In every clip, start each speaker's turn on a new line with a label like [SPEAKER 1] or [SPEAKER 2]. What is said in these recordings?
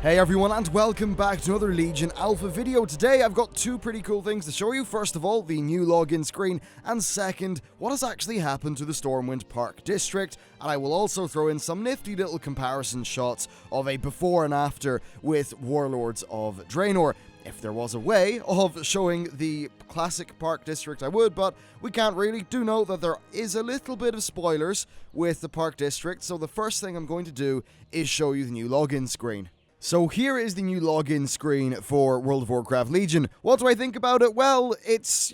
[SPEAKER 1] Hey everyone, and welcome back to another Legion Alpha video. Today I've got two pretty cool things to show you. First of all, the new login screen, and second, what has actually happened to the Stormwind Park District. And I will also throw in some nifty little comparison shots of a before and after with Warlords of Draenor. If there was a way of showing the classic Park District, I would, but we can't really. Do note that there is a little bit of spoilers with the Park District, so the first thing I'm going to do is show you the new login screen. So here is the new login screen for World of Warcraft Legion. What do I think about it? Well, it's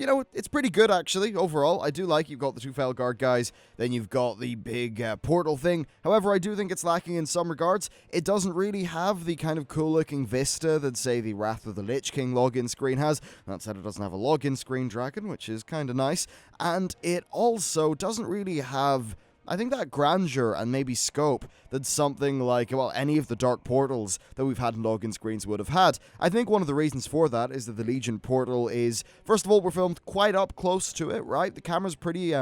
[SPEAKER 1] pretty good actually, overall. I do like you've got the two Felguard guys, then you've got the big portal thing. However, I do think it's lacking in some regards. It doesn't really have the kind of cool looking vista that, say, the Wrath of the Lich King login screen has. That said, it doesn't have a login screen dragon, which is kind of nice. And it also doesn't really have, I think, that grandeur and maybe scope that something like, well, any of the dark portals that we've had in login screens would have had. I think one of the reasons for that is that the Legion portal is, first of all, we're filmed quite up close to it, right? The camera's pretty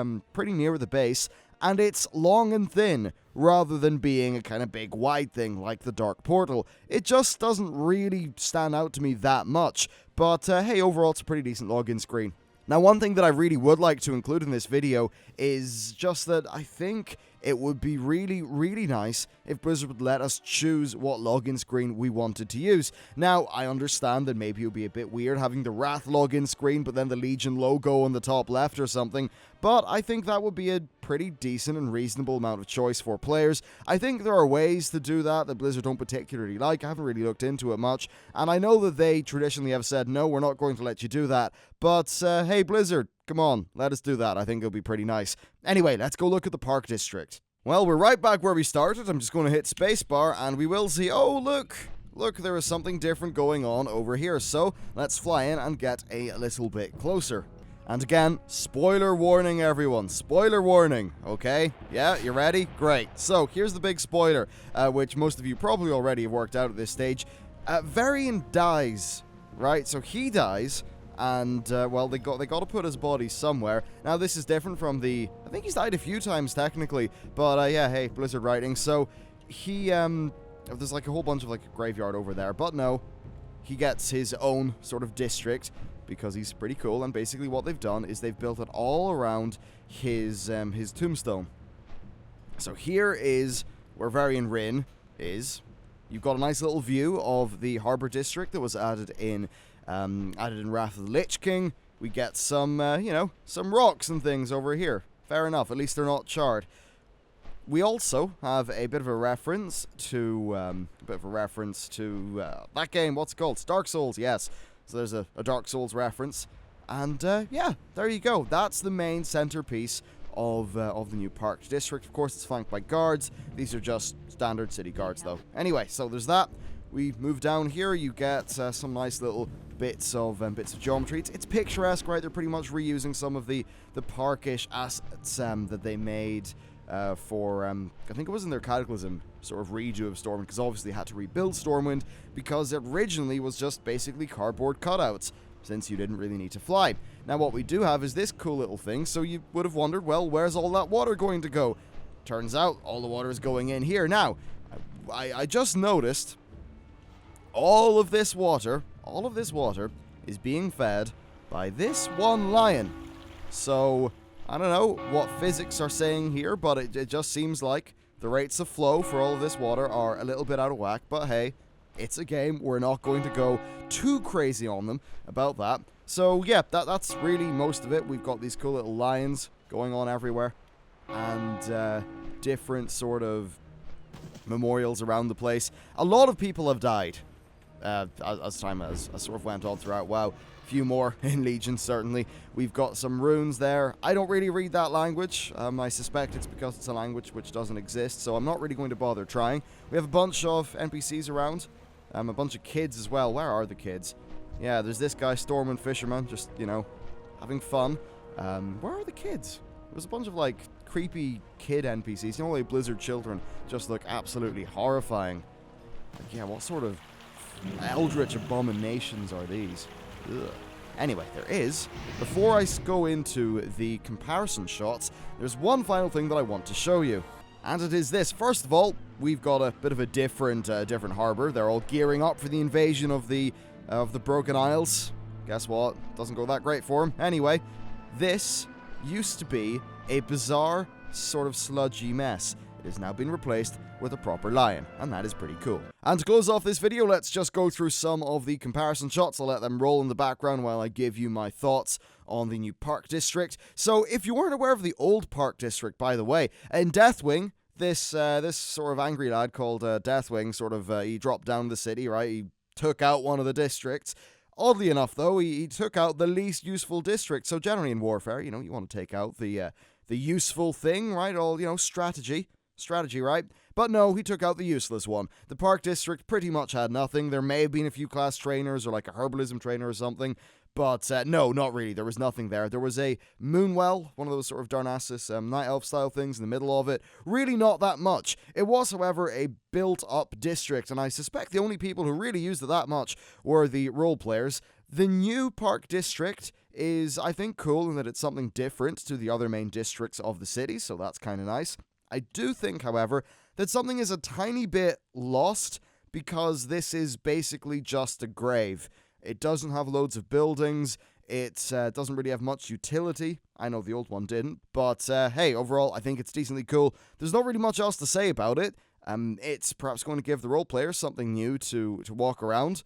[SPEAKER 1] near the base, and it's long and thin, rather than being a kind of big wide thing like the dark portal. It just doesn't really stand out to me that much, but hey, overall, it's a pretty decent login screen. Now, one thing that I really would like to include in this video is just that I think it would be really, really nice if Blizzard would let us choose what login screen we wanted to use. Now, I understand that maybe it would be a bit weird having the Wrath login screen, but then the Legion logo on the top left or something, but I think that would be a pretty decent and reasonable amount of choice for players. I think there are ways to do that Blizzard don't particularly like. I haven't really looked into it much, and I know that they traditionally have said, no, we're not going to let you do that, but hey, Blizzard, come on, let us do that. I think it'll be pretty nice. Anyway, let's go look at the Park District. Well, we're right back where we started. I'm just going to hit spacebar, and we will see, oh, look, there is something different going on over here. So, let's fly in and get a little bit closer. And again, spoiler warning, everyone. Spoiler warning, okay? Yeah, you ready? Great. So, here's the big spoiler, which most of you probably already have worked out at this stage. Varian dies, right? So, he dies. And, well, they got to put his body somewhere. Now, this is different from the, I think he's died a few times, technically. But, yeah, hey, Blizzard writing. So, he, there's, like, a whole bunch of, like, a graveyard over there. But, no, he gets his own sort of district, because he's pretty cool. And basically what they've done is they've built it all around his tombstone. So, here is where Varian Rin is. You've got a nice little view of the Harbor District that was added in Wrath of the Lich King. We get some, some rocks and things over here. Fair enough, at least they're not charred. We also have a bit of a reference to, that game, what's it called? It's Dark Souls, yes. So there's a Dark Souls reference. And, yeah, there you go. That's the main centerpiece of the new Park District. Of course, it's flanked by guards. These are just standard city guards, though. Anyway, so there's that. We move down here, you get some nice little bits of geometry. It's picturesque, right? They're pretty much reusing some of the parkish assets that they made for, I think it was in their Cataclysm sort of redo of Stormwind, because obviously they had to rebuild Stormwind, because it originally was just basically cardboard cutouts, since you didn't really need to fly. Now what we do have is this cool little thing, so you would have wondered, well, where's all that water going to go? Turns out, all the water is going in here. Now, I just noticed all of this water is being fed by this one lion. So, I don't know what physics are saying here, but it just seems like the rates of flow for all of this water are a little bit out of whack. But hey, it's a game. We're not going to go too crazy on them about that. So yeah, that's really most of it. We've got these cool little lions going on everywhere, and different sort of memorials around the place. A lot of people have died. As time has sort of went on throughout WoW. A few more in Legion, certainly. We've got some runes there. I don't really read that language. I suspect it's because it's a language which doesn't exist, so I'm not really going to bother trying. We have a bunch of NPCs around. A bunch of kids as well. Where are the kids? Yeah, there's this guy, Stormwind Fisherman, just, having fun. Where are the kids? There's a bunch of, like, creepy kid NPCs. Like Blizzard children just look absolutely horrifying. Like, yeah, what sort of eldritch abominations are these? Ugh. Anyway, there is, before I go into the comparison shots, there's one final thing that I want to show you. And it is this. First of all, we've got a bit of a different harbor. They're all gearing up for the invasion of the Broken Isles. Guess what? Doesn't go that great for them. Anyway, this used to be a bizarre, sort of sludgy mess. It has now been replaced with a proper lion, and that is pretty cool. And to close off this video, let's just go through some of the comparison shots. I'll let them roll in the background while I give you my thoughts on the new Park District. So, if you weren't aware of the old Park District, by the way, in Deathwing, this sort of angry lad called Deathwing, he dropped down the city, right? He took out one of the districts. Oddly enough, though, he took out the least useful district. So generally in Warfare, you want to take out the useful thing, right? All, strategy, right? But no, he took out the useless one. The Park District pretty much had nothing. There may have been a few class trainers or like a herbalism trainer or something. But no, not really. There was nothing there. There was a Moonwell, one of those sort of Darnassus Night Elf style things in the middle of it. Really not that much. It was, however, a built-up district, and I suspect the only people who really used it that much were the role players. The new Park District is, I think, cool in that it's something different to the other main districts of the city, so that's kind of nice. I do think, however, that something is a tiny bit lost because this is basically just a grave. It doesn't have loads of buildings, it doesn't really have much utility. I know the old one didn't, but hey, overall, I think it's decently cool. There's not really much else to say about it. It's perhaps going to give the role players something new to walk around,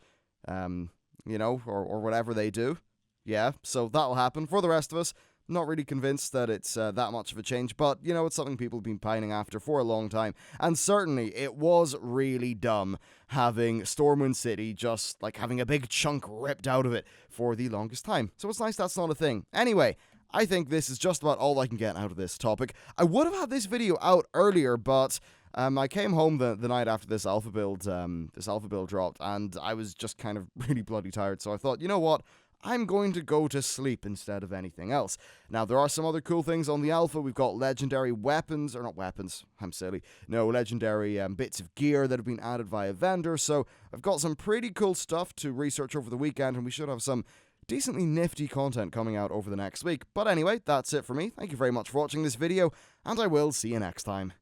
[SPEAKER 1] or whatever they do. Yeah, so that'll happen. For the rest of us, not really convinced that it's that much of a change, but, it's something people have been pining after for a long time. And certainly, it was really dumb having Stormwind City just, having a big chunk ripped out of it for the longest time. So it's nice that's not a thing. Anyway, I think this is just about all I can get out of this topic. I would have had this video out earlier, but I came home the night after this alpha build dropped, and I was just kind of really bloody tired, so I thought, you know what? I'm going to go to sleep instead of anything else. Now, there are some other cool things on the alpha. We've got legendary weapons, or not weapons, I'm silly. No, legendary bits of gear that have been added via vendors. So I've got some pretty cool stuff to research over the weekend, and we should have some decently nifty content coming out over the next week. But anyway, that's it for me. Thank you very much for watching this video, and I will see you next time.